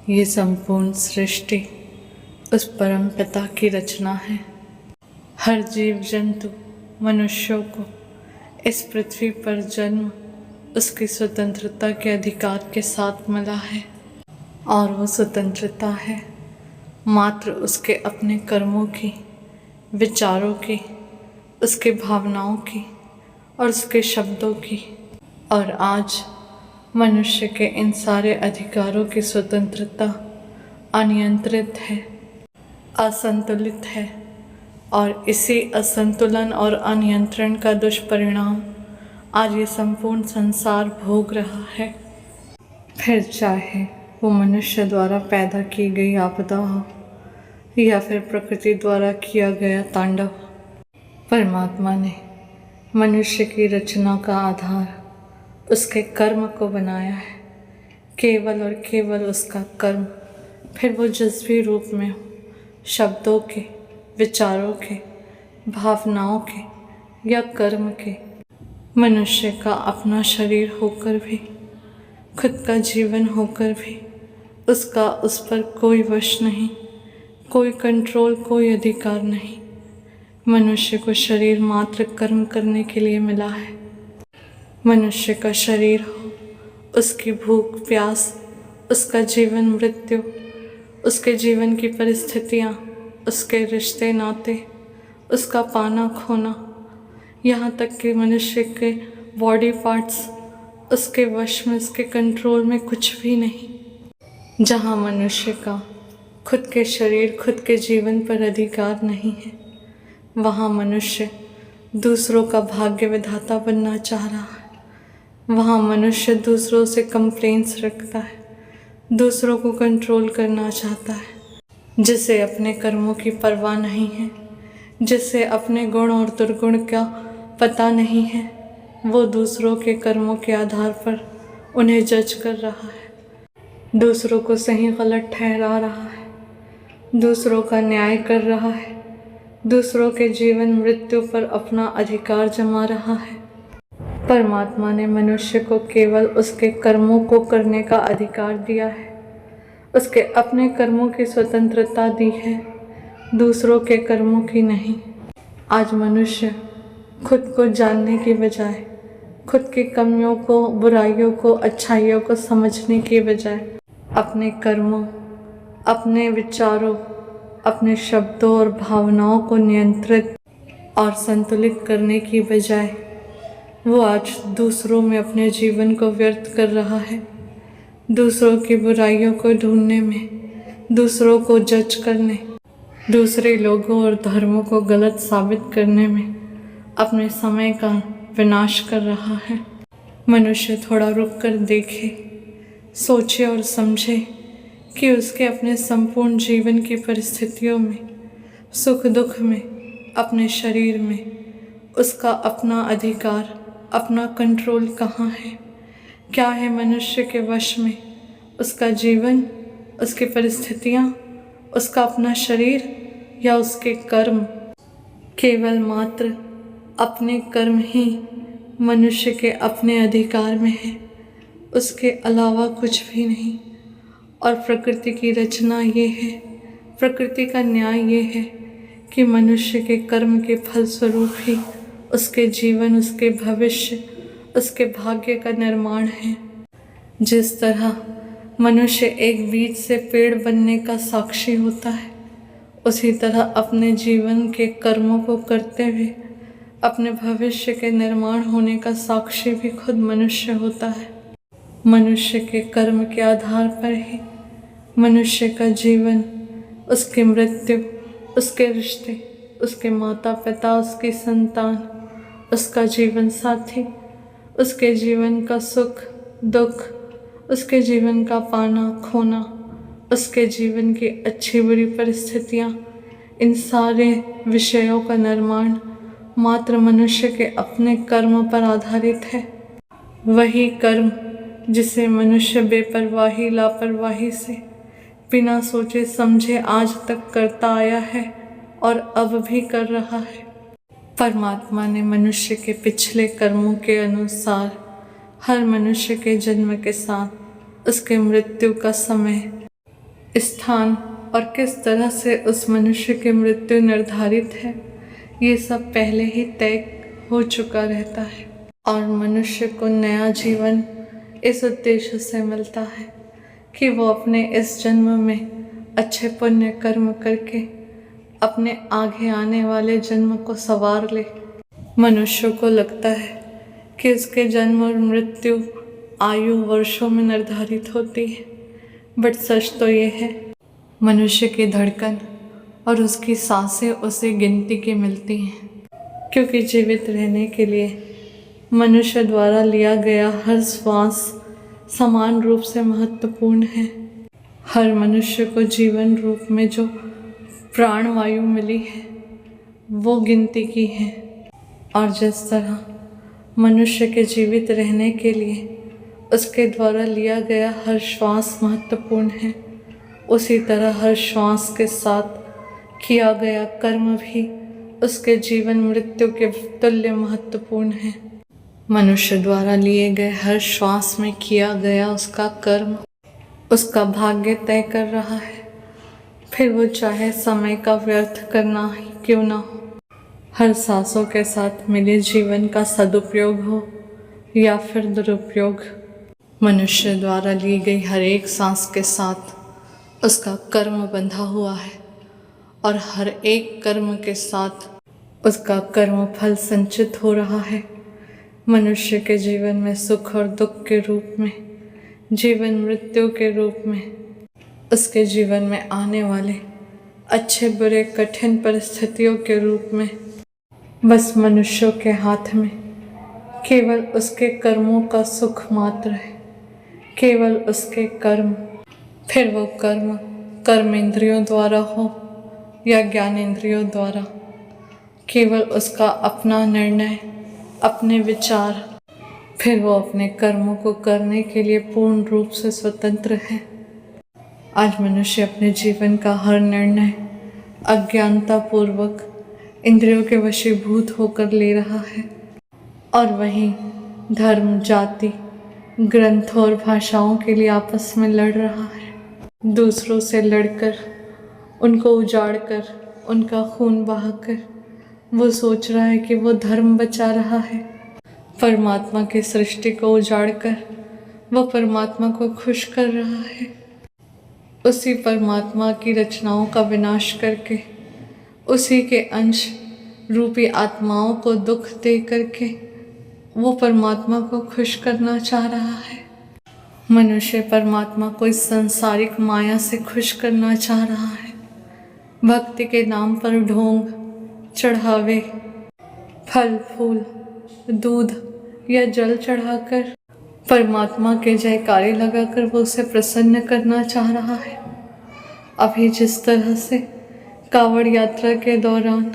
ये संपूर्ण सृष्टि उस परम पिता की रचना है। हर जीव जंतु मनुष्यों को इस पृथ्वी पर जन्म उसकी स्वतंत्रता के अधिकार के साथ मिला है, और वो स्वतंत्रता है मात्र उसके अपने कर्मों की, विचारों की, उसके भावनाओं की और उसके शब्दों की। और आज मनुष्य के इन सारे अधिकारों की स्वतंत्रता अनियंत्रित है, असंतुलित है, और इसी असंतुलन और अनियंत्रण का दुष्परिणाम आज ये संपूर्ण संसार भोग रहा है। फिर चाहे वो मनुष्य द्वारा पैदा की गई आपदा हो या फिर प्रकृति द्वारा किया गया तांडव, परमात्मा ने मनुष्य की रचना का आधार उसके कर्म को बनाया है। केवल और केवल उसका कर्म, फिर वो जिस भी रूप में हो, शब्दों के, विचारों के, भावनाओं के या कर्म के। मनुष्य का अपना शरीर होकर भी, खुद का जीवन होकर भी उसका उस पर कोई वश नहीं, कोई कंट्रोल, कोई अधिकार नहीं। मनुष्य को शरीर मात्र कर्म करने के लिए मिला है। मनुष्य का शरीर हो, उसकी भूख प्यास, उसका जीवन मृत्यु, उसके जीवन की परिस्थितियाँ, उसके रिश्ते नाते, उसका पाना खोना, यहाँ तक कि मनुष्य के बॉडी पार्ट्स उसके वश में, उसके कंट्रोल में कुछ भी नहीं। जहाँ मनुष्य का खुद के शरीर, खुद के जीवन पर अधिकार नहीं है, वहाँ मनुष्य दूसरों का भाग्य विधाता बनना चाह रहा है। वहाँ मनुष्य दूसरों से कंप्लेंट्स रखता है, दूसरों को कंट्रोल करना चाहता है। जिसे अपने कर्मों की परवाह नहीं है, जिसे अपने गुण और दुर्गुण का पता नहीं है, वो दूसरों के कर्मों के आधार पर उन्हें जज कर रहा है, दूसरों को सही गलत ठहरा रहा है, दूसरों का न्याय कर रहा है, दूसरों के जीवन मृत्यु पर अपना अधिकार जमा रहा है। परमात्मा ने मनुष्य को केवल उसके कर्मों को करने का अधिकार दिया है, उसके अपने कर्मों की स्वतंत्रता दी है, दूसरों के कर्मों की नहीं। आज मनुष्य खुद को जानने की बजाय, खुद की कमियों को, बुराइयों को, अच्छाइयों को समझने की बजाय अपने कर्मों, अपने विचारों, अपने शब्दों और भावनाओं को नियंत्रित और संतुलित करने की बजाय वो आज दूसरों में अपने जीवन को व्यर्थ कर रहा है, दूसरों की बुराइयों को ढूंढने में, दूसरों को जज करने, दूसरे लोगों और धर्मों को गलत साबित करने में अपने समय का विनाश कर रहा है। मनुष्य थोड़ा रुक कर देखे, सोचे और समझे कि उसके अपने संपूर्ण जीवन की परिस्थितियों में, सुख दुख में, अपने शरीर में उसका अपना अधिकार, अपना कंट्रोल कहाँ है, क्या है मनुष्य के वश में, उसका जीवन, उसकी परिस्थितियाँ, उसका अपना शरीर या उसके कर्म। केवल मात्र अपने कर्म ही मनुष्य के अपने अधिकार में है, उसके अलावा कुछ भी नहीं। और प्रकृति की रचना ये है, प्रकृति का न्याय ये है कि मनुष्य के कर्म के फलस्वरूप ही उसके जीवन, उसके भविष्य, उसके भाग्य का निर्माण है। जिस तरह मनुष्य एक बीज से पेड़ बनने का साक्षी होता है, उसी तरह अपने जीवन के कर्मों को करते हुए अपने भविष्य के निर्माण होने का साक्षी भी खुद मनुष्य होता है। मनुष्य के कर्म के आधार पर ही मनुष्य का जीवन, उसकी मृत्यु, उसके रिश्ते, उसके माता पिता, उसकी संतान, उसका जीवन साथी, उसके जीवन का सुख दुख, उसके जीवन का पाना खोना, उसके जीवन की अच्छी बुरी परिस्थितियाँ, इन सारे विषयों का निर्माण मात्र मनुष्य के अपने कर्म पर आधारित है। वही कर्म जिसे मनुष्य बेपरवाही, लापरवाही से, बिना सोचे समझे आज तक करता आया है और अब भी कर रहा है। परमात्मा ने मनुष्य के पिछले कर्मों के अनुसार हर मनुष्य के जन्म के साथ उसके मृत्यु का समय स्थान और किस तरह से उस मनुष्य की मृत्यु निर्धारित है, ये सब पहले ही तय हो चुका रहता है। और मनुष्य को नया जीवन इस उद्देश्य से मिलता है कि वो अपने इस जन्म में अच्छे पुण्य कर्म करके अपने आगे आने वाले जन्म को संवार ले। मनुष्य को लगता है कि उसके जन्म और मृत्यु आयु वर्षों में निर्धारित होती है, बट सच तो ये है मनुष्य की धड़कन और उसकी सांसें उसे गिनती की मिलती हैं, क्योंकि जीवित रहने के लिए मनुष्य द्वारा लिया गया हर श्वास समान रूप से महत्वपूर्ण है। हर मनुष्य को जीवन रूप में जो प्राणवायु मिली है वो गिनती की है। और जिस तरह मनुष्य के जीवित रहने के लिए उसके द्वारा लिया गया हर श्वास महत्वपूर्ण है, उसी तरह हर श्वास के साथ किया गया कर्म भी उसके जीवन मृत्यु के तुल्य महत्वपूर्ण है। मनुष्य द्वारा लिए गए हर श्वास में किया गया उसका कर्म उसका भाग्य तय कर रहा है, फिर वो चाहे समय का व्यर्थ करना ही क्यों ना हो। हर सांसों के साथ मिले जीवन का सदुपयोग हो या फिर दुरुपयोग, मनुष्य द्वारा ली गई हर एक सांस के साथ उसका कर्म बंधा हुआ है और हर एक कर्म के साथ उसका कर्म फल संचित हो रहा है। मनुष्य के जीवन में सुख और दुख के रूप में, जीवन मृत्यु के रूप में, उसके जीवन में आने वाले अच्छे बुरे कठिन परिस्थितियों के रूप में बस मनुष्यों के हाथ में केवल उसके कर्मों का सुख मात्र है, केवल उसके कर्म। फिर वो कर्म कर्मेंद्रियों द्वारा हो या ज्ञानेंद्रियों द्वारा, केवल उसका अपना निर्णय, अपने विचार, फिर वो अपने कर्मों को करने के लिए पूर्ण रूप से स्वतंत्र है। आज मनुष्य अपने जीवन का हर निर्णय अज्ञानता पूर्वक इंद्रियों के वशीभूत होकर ले रहा है और वहीं धर्म, जाति, ग्रंथों और भाषाओं के लिए आपस में लड़ रहा है। दूसरों से लड़कर, उनको उजाड़कर, उनका खून बहाकर वो सोच रहा है कि वो धर्म बचा रहा है। परमात्मा की सृष्टि को उजाड़कर वो परमात्मा को खुश कर रहा है। उसी परमात्मा की रचनाओं का विनाश करके उसी के अंश रूपी आत्माओं को दुख दे करके वो परमात्मा को खुश करना चाह रहा है। मनुष्य परमात्मा को इस सांसारिक माया से खुश करना चाह रहा है। भक्ति के नाम पर ढोंग, चढ़ावे, फल फूल, दूध या जल चढ़ाकर परमात्मा के जयकारे लगाकर वो उसे प्रसन्न करना चाह रहा है। अभी जिस तरह से कावड़ यात्रा के दौरान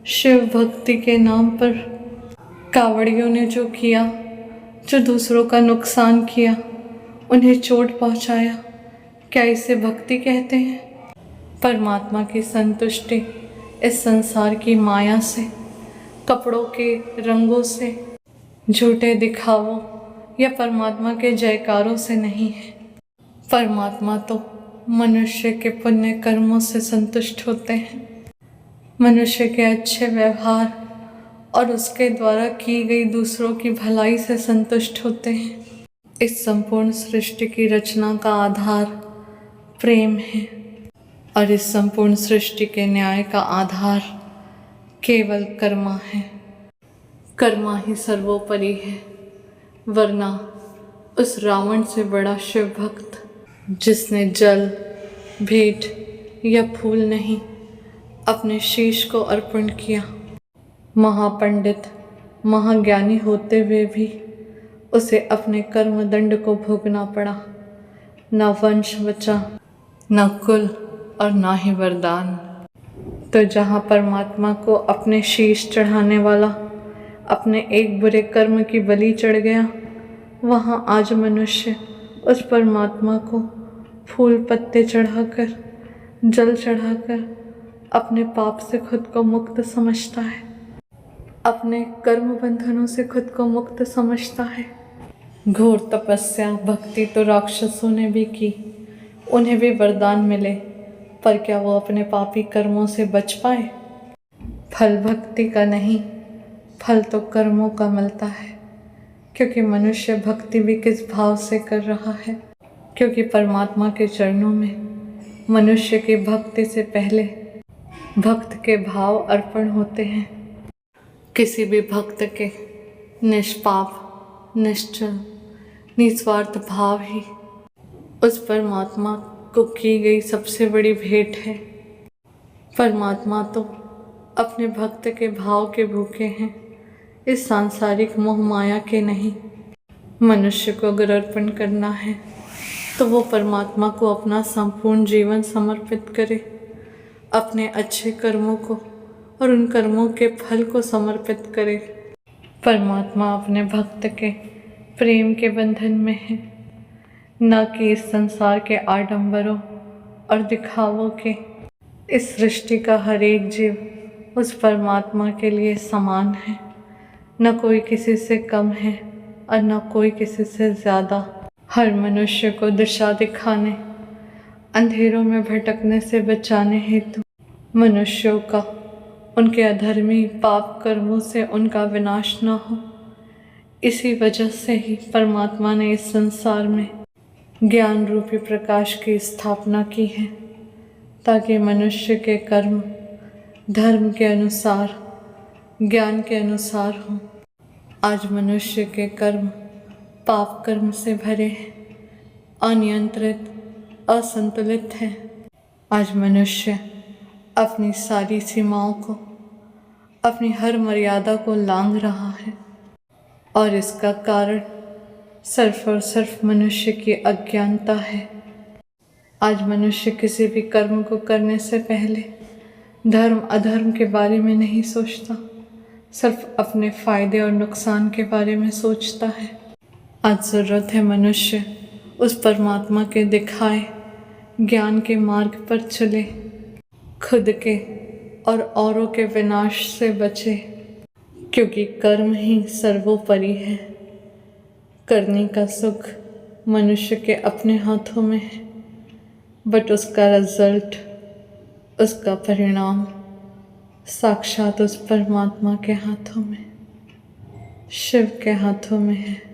शिव भक्ति के नाम पर कावड़ियों ने जो किया, जो दूसरों का नुकसान किया, उन्हें चोट पहुंचाया, क्या इसे भक्ति कहते हैं? परमात्मा की संतुष्टि इस संसार की माया से, कपड़ों के रंगों से, झूठे दिखावों या परमात्मा के जयकारों से नहीं है। परमात्मा तो मनुष्य के पुण्य कर्मों से संतुष्ट होते हैं, मनुष्य के अच्छे व्यवहार और उसके द्वारा की गई दूसरों की भलाई से संतुष्ट होते हैं। इस संपूर्ण सृष्टि की रचना का आधार प्रेम है और इस संपूर्ण सृष्टि के न्याय का आधार केवल कर्मा है। कर्मा ही सर्वोपरि है, वरना उस रावण से बड़ा शिव भक्त जिसने जल, भेंट या फूल नहीं अपने शीश को अर्पण किया, महापंडित, महाज्ञानी होते हुए भी उसे अपने कर्म दंड को भोगना पड़ा। न वंश बचा, न कुल और ना ही वरदान। तो जहाँ परमात्मा को अपने शीश चढ़ाने वाला अपने एक बुरे कर्म की बलि चढ़ गया, वहाँ आज मनुष्य उस परमात्मा को फूल पत्ते चढ़ाकर, जल चढ़ाकर अपने पाप से खुद को मुक्त समझता है, अपने कर्म बंधनों से खुद को मुक्त समझता है। घोर तपस्या भक्ति तो राक्षसों ने भी की, उन्हें भी वरदान मिले, पर क्या वो अपने पापी कर्मों से बच पाए? फल भक्ति का नहीं, फल तो कर्मों का मिलता है। क्योंकि मनुष्य भक्ति भी किस भाव से कर रहा है। क्योंकि परमात्मा के चरणों में मनुष्य की भक्ति से पहले भक्त के भाव अर्पण होते हैं। किसी भी भक्त के निष्पाप, निश्चल, निस्वार्थ भाव ही उस परमात्मा को की गई सबसे बड़ी भेंट है। परमात्मा तो अपने भक्त के भाव के भूखे हैं, इस सांसारिक मोह माया के नहीं। मनुष्य को अगर अर्पण करना है तो वो परमात्मा को अपना संपूर्ण जीवन समर्पित करे, अपने अच्छे कर्मों को और उन कर्मों के फल को समर्पित करे। परमात्मा अपने भक्त के प्रेम के बंधन में है, न कि इस संसार के आडंबरों और दिखावों के। इस सृष्टि का हर एक जीव उस परमात्मा के लिए समान है, न कोई किसी से कम है और न कोई किसी से ज़्यादा। हर मनुष्य को दिशा दिखाने, अंधेरों में भटकने से बचाने हेतु मनुष्यों का उनके अधर्मी पाप कर्मों से उनका विनाश न हो, इसी वजह से ही परमात्मा ने इस संसार में ज्ञान रूपी प्रकाश की स्थापना की है, ताकि मनुष्य के कर्म धर्म के अनुसार, ज्ञान के अनुसार हों। आज मनुष्य के कर्म पाप कर्म से भरे हैं, अनियंत्रित, असंतुलित हैं। आज मनुष्य अपनी सारी सीमाओं को, अपनी हर मर्यादा को लांघ रहा है, और इसका कारण सिर्फ और सिर्फ मनुष्य की अज्ञानता है। आज मनुष्य किसी भी कर्म को करने से पहले धर्म अधर्म के बारे में नहीं सोचता, सिर्फ अपने फायदे और नुकसान के बारे में सोचता है। आज ज़रूरत है मनुष्य उस परमात्मा के दिखाए ज्ञान के मार्ग पर चले, खुद के और औरों के विनाश से बचे, क्योंकि कर्म ही सर्वोपरि है। करने का सुख मनुष्य के अपने हाथों में है, बट उसका रिजल्ट, उसका परिणाम साक्षात उस परमात्मा के हाथों में, शिव के हाथों में है।